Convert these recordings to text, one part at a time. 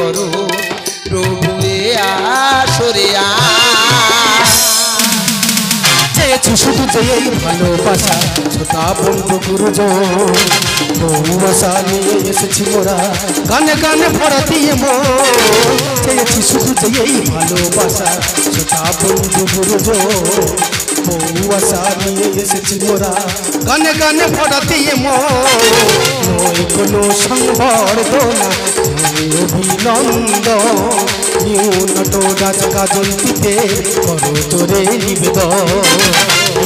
করো প্রভুয়ে আসরে চেয়েছি শুধু যে এই ভালোবাসা শ্রোতা বন্ধু গুরুজন বউবাসা নিয়ে এসেছি মোরা গানে গানে ভরা দিয়ে চেয়েছি শুধু যে এই ভালোবাসা শ্রোতা বন্ধু গুরুজন বউবাসা নিয়ে এসেছি মোরা গানে গানে ভরা দিয়ে নয় কোনো সংবর্ধনা অভিনন্দন নিউনত রাজ গাজন্তিতে করো তোরে নিবেদন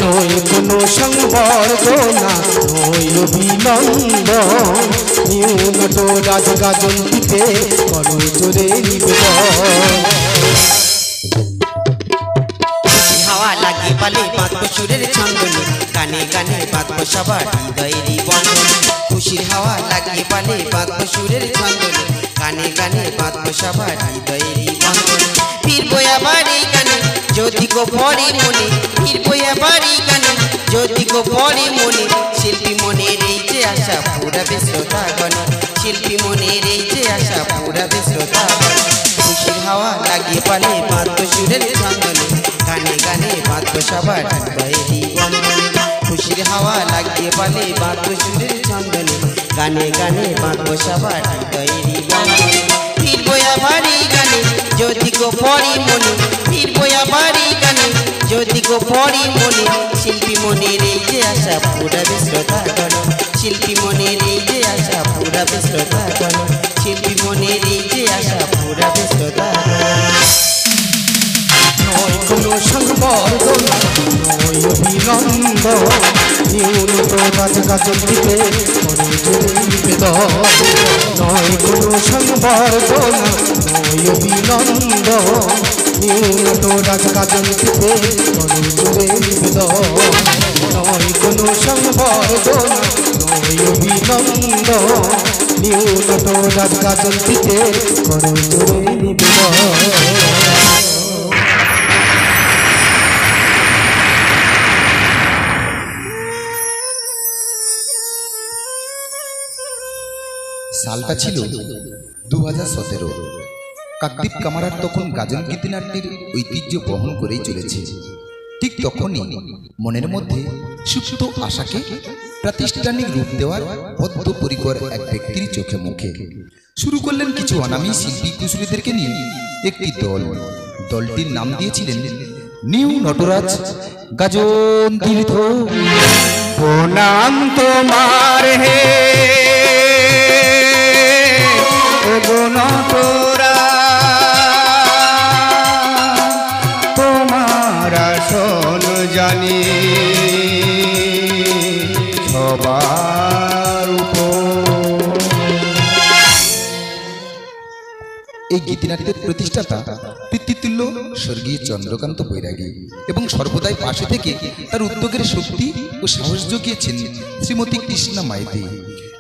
নয় কোনো সংবর্ধনা নয় অভিনন্দন নিউনত রাজ গাজন্তিতে করো তোরে নিবেদন হাওয়া লাগে পালে বাঁধব সুরের ছন্দনে গানে গানে বাঁধব সবার হৃদয়েরই বন্ধন খুশির হাওয়া লাগে পালে বাঁধব সুরের ছন্দনে গানে গানে বাঁধব সবার হৃদয়েরই বন্ধন ফিরবো আবার এই গানে যদি গো পড়ে মনে ফিরবো আবার এই গানে যদি গো পড়ে মনে শিল্পী মনের এই যে আশা পুরাবে শ্রোতাগণে শিল্পী মনের এই যে আশা পুরাবে শ্রোতাগণে খুশির হাওয়া লাগে পালে বাঁধব সুরের ছন্দনে গানে গানে বাঁধব সবার হৃদয়েরই বন্ধনে খুশির হাওয়া লাগিয়ে পালে বাঁধব সুরের ছন্দনে গানে গানে বাঁধব সবার হৃদয়েরই বন্ধনে ফিরবো আবার এই গানে যদি গো পড়ে মনে ফিরবো আবার এই গানে যদি গো পড়ে মনে শিল্পী মনের এই যে আশা পুরাবে শ্রোতাগণে শিল্পী মনের এই যে আশা পুরাবে শ্রোতাগণে শিল্পী মনের এই যে আশা পুরাবে শ্রোতাগণে নয় কোনো সংবর্ধনা নয় অভিনন্দন নিউনত রাজ গাজন্তিতে করো তোরে নিবেদন নয় কোনো সংবর্ধনা নয় অভিনন্দন নিউনত রাজ গাজন্তিতে করো তোরে নিবেদন নয় কোনো সংবর্ধনা নয় অভিনন্দন নিউনত রাজ গাজন্তিতে করো তোরে নিবেদন সালটা ছিল 2017। কাকদ্বীপ কামারার তখন গাজন গীতিনাট্যের ঐতিহ্য বহন করেই চলেছে। ঠিক তখনই মনের মধ্যে সুপ্ত আশাকে প্রাতিষ্ঠানিক রূপ দেওয়ার বদ্ধপরিকর এক ব্যক্তির চোখে মুখে শুরু করলেন কিছু অনামী শিল্পী কুশলীদেরকে নিয়ে একটি দল। দলটির নাম দিয়েছিলেন নিউ নটরাজ গাজন তীর্থ। প্রণাম তোমার হে তোমার আসন জানি সবার এই গীতিনাট্যের প্রতিষ্ঠাতা পিতৃতুল্য স্বর্গীয় চন্দ্রকান্ত বৈরাগী এবং সর্বদাই পাশে থেকে তার উদ্যোগের শক্তি ও সাহস জুগিয়েছেন শ্রীমতী কৃষ্ণা মাইতি।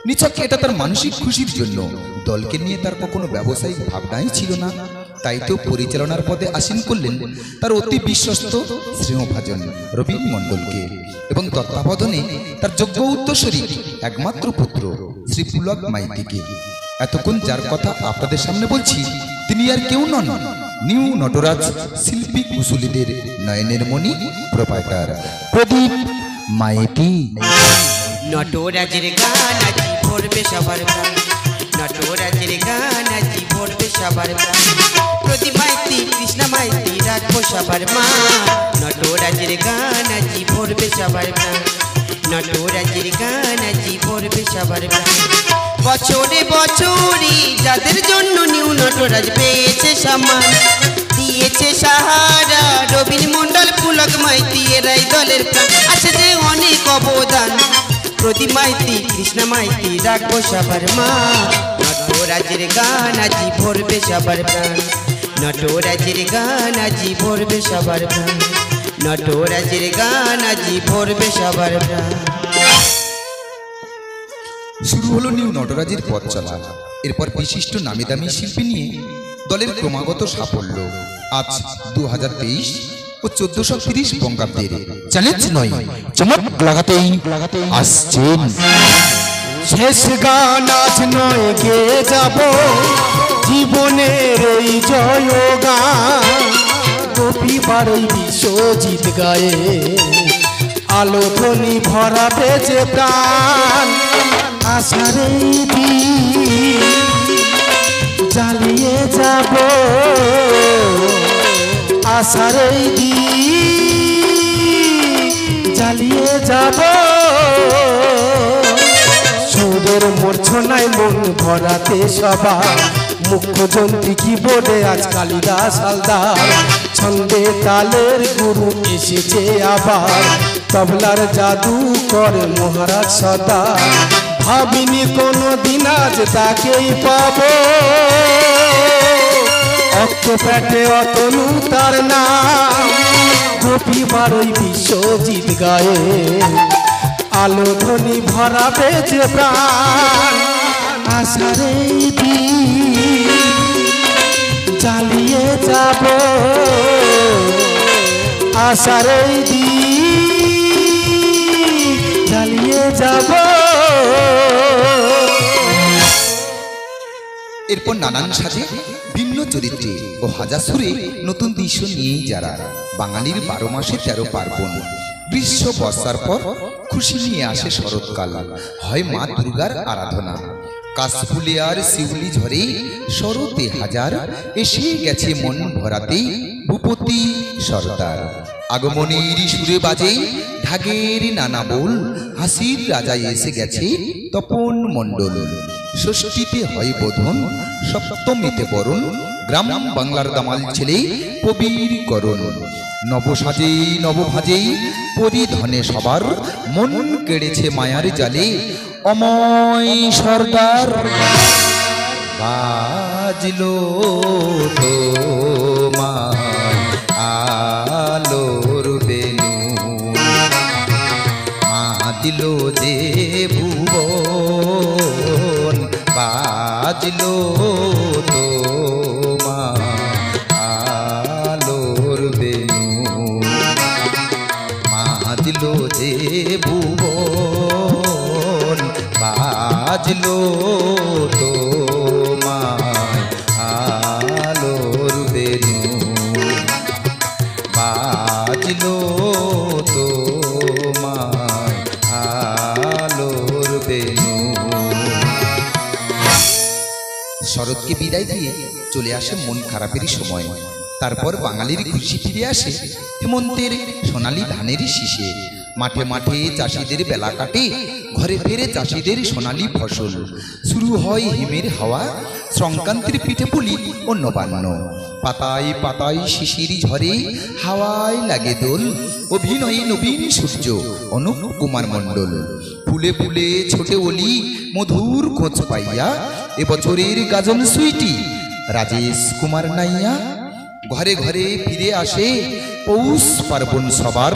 নিছক এটা তার মানসিক খুশির জন্য, দলকে নিয়ে তার কখনো ব্যবসায়িক ভাবনাই ছিল না। তাই তো পরিচালনার পদে আসীন করলেন তার অতি বিশ্বস্ত স্নেহভাজন রবীন মণ্ডলকে এবং তত্ত্বাবধানে তার যোগ্য উত্তরসূরি একমাত্র পুত্র শ্রী পুলক মাইতিকে। এতক্ষণ যার কথা আপনাদের সামনে বলছি তিনি আর কেউ নন, নিউ নটরাজ শিল্পী কুশলীদের নয়নের মণি প্রোপাইটার প্রদীপ মাইতি। নটরাজের গান আজি ভরবে সবার প্রাণ, নটরাজের গান আজি ভরবে সবার প্রাণ, প্রদীপ মাইতি কৃষ্ণা মাইতি রাখবো সবার মা। নটরাজের গান আজি ভরবে সবার প্রাণ, নটরাজের গান আজি ভরবে সবার প্রাণ। বছরে বছরে যাদের জন্য নিউ নটরাজ পেয়েছে সম্মান, দিয়েছে সাহারা রবীন মণ্ডল পুলক মাইতি এরাই দলের প্রাণ। আছে যে অনেক অবদান, প্রদীপ মাইতি কৃষ্ণা মাইতি রাখবো সবার মা। নটরাজের গান আজি ভরবে সবার প্রাণ, নটরাজের গান আজি ভরবে সবার প্রাণ, নটরাজের গান আজি ভরবে সবার প্রাণ। শুরু হলো নিউ নটরাজের পথ চলা। এরপর বিশিষ্ট নামি দামি শিল্পী নিয়ে দলের ক্রমাগত সাফল্য। আজ 2023 ও 1430 বঙ্গাব্দের চ্যালেঞ্জ নয়, চমক লাগাতেই আসছেন। শেষ গান আজ নয় গে যাব, জীবনে জয় গান গোপী বারই বিশ্বজিৎ গায়ে আলো ধ্বনি ভরা বেজে প্রাণ আশারে জ্বালিয়ে যাব আশারে জ্বালিয়ে যাব সুরের মূর্ছনায় মন ভরাতে সবার মুখ্য যন্ত্রী কিবোর্ডে আজ কালিদাস হালদার ছন্দে তালের গুরু এসেছে আবার তবলার জাদু করে মহারাজ সদার ভাবিনি কোনো দিন আজ তাকেই পাবো অক্টোপ্যাটে অতনু তার নাম গোপী বারই বিশ্বজিৎ গায়ে আলো ধ্বনি ভরা বেজে প্রাণ আশারে জ্বালিয়ে যাব আশারে জ্বালিয়ে যাব। এরপর নানান সাজে ভিন্ন চরিত্রে ও হাজার সুরে নতুন দৃশ্য নিয়েই যারা বাঙালির 12 মাসে 13 পার্বণ। গ্রীষ্ম বর্ষার পর খুশি নিয়ে আসে শরৎকাল, হয় মা দুর্গার আরাধনা। কাশফুলে আর শিউলি ঝরে শরতে হাজার এসে গেছে মন ভরাতে ভূপতি সর্দার। আগমনের সুরে বাজে ঢাকের নানা বোল, হাসির রাজায় এসে গেছে তপন মণ্ডল। ষষ্ঠীতে হয় বোধন, সপ্তমীতে বরণ, গ্রাম বাংলার দামাল ছেলে কবির করণ। নবসাজে নবভাজে পরিধনে সবার মন কেড়েছে মায়ার জালে অময় সর্দার। বাজলো তোমার আলোর বেনু, মা দিল যে ভুবন। বাজলো তোমার আলোর বেনু, মা দিল যে ভুবন। বাজলো তোমার আলোর বেনু, বাজলো তোমার আলোর বেনু। শরৎকে বিদায় দিয়ে চলে আসে মন খারাপেরই সময়। তারপর বাঙালির খুশি ফিরে আসে হেমন্তের সোনালি ধানের শীষে। মাঠে মাঠে চাষিদের বেলা কাটে, ঘরে ফেরে চাষিদের সোনালি ফসল। শুরু হয় হিমের হাওয়া, সংক্রান্তির পিঠে পুলি ও নবান্ন। পাতায় পাতায় শিশির ঝরে, হাওয়ায় লাগে দোল। অভিনয়ে নবীন সূর্য অনুপ কুমার মণ্ডল। ফুলে ফুলে ছোটে ওলি মধুর খোঁজ পাইয়া, এবছরের গাজন সুইটি রাজেশ কুমার নাইয়া। ঘরে ঘরে ফিরে আসে পৌষ পার্বণ সবার,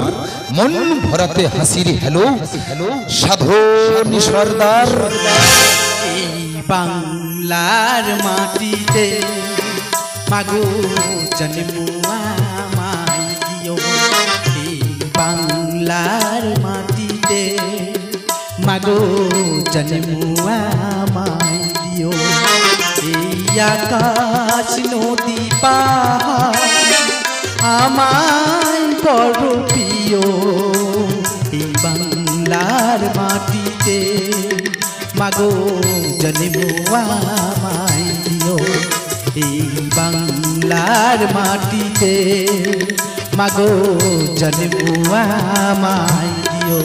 মন ভরাতে হাসির হেলো হেলো সাধন সর্দার। এই বাংলার মাটিতে মাগো জন্মুয়া মাই দিও। এই বাংলার মাটিতে মাগো জন্মুয়া মাই দিও। এই আকাশ নদী পাহাড় আমায় বড় প্রিয়। এই বাংলার মাটিতে মাগো জন্মুয়া মাই দিও। এই বাংলার মাটিতে মাগো জন্মুয়া মাই দিও।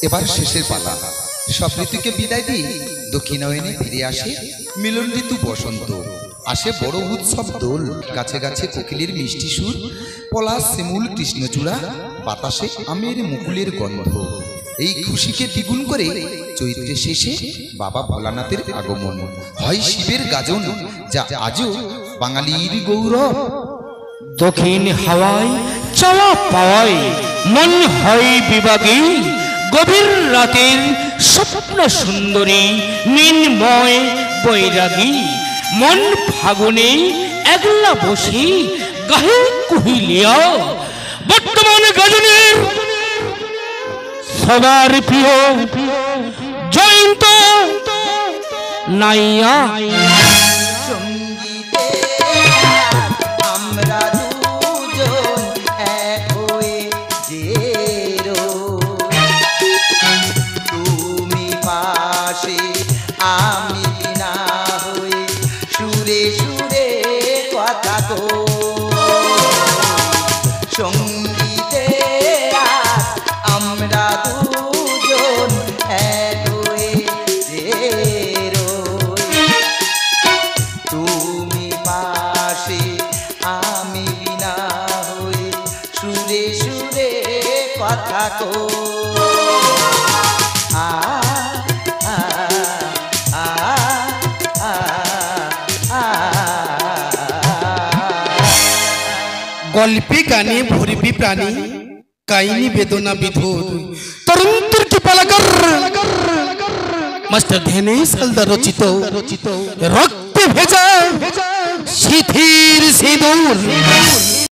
এবার শেষের পালা। সব ঋতুকে বিদায় দিয়ে দক্ষিণায়নে ফিরে আসে মিলন ঋতু বসন্ত। আসে বড় উৎসব দোল, গাছে গাছে কোকিলের মিষ্টি সুর, পলাশ শিমুল কৃষ্ণচূড়া, বাতাসে আমের মুকুলের গন্ধ। এই খুশিকে দ্বিগুণ করে চৈত্রে শেষে বাবা ভোলানাথের আগমন। হয় শিবের গাজন, যা আজও বাঙালির গৌরব। দক্ষিণ হাওয়ায় চাওয়া পাওয়ায় মন হয় বিভাগী, গভীর রাতের স্বপ্ন সুন্দরী মিনময় বৈরাগী। মন ফাগুনে একলা বসে গাহে কুহিলিয়া, বর্তমান গাজনের সবার প্রিয় জয়ন্ত নাইয়া। সঙ্গীতে আমরা দুজন এক হয়ে যে তুমি পাশে আমি না হয়ে সুরে সুরে কথা গো সঙ্গীতে আমরা দুজন এক হয়ে যে তুমি পাশে আমি বিনা হয়ে সুরে সুরে কথা কো আ আ আ আ আ গল্পে গানে ভরবি প্রাণী কাহিনী বেদনা বিধুর তরুন্তর কি পালাকর মাস্টার ধ্যানেশ হালদার রচিত রক্তে ভেজা শিথির সিঁদুর।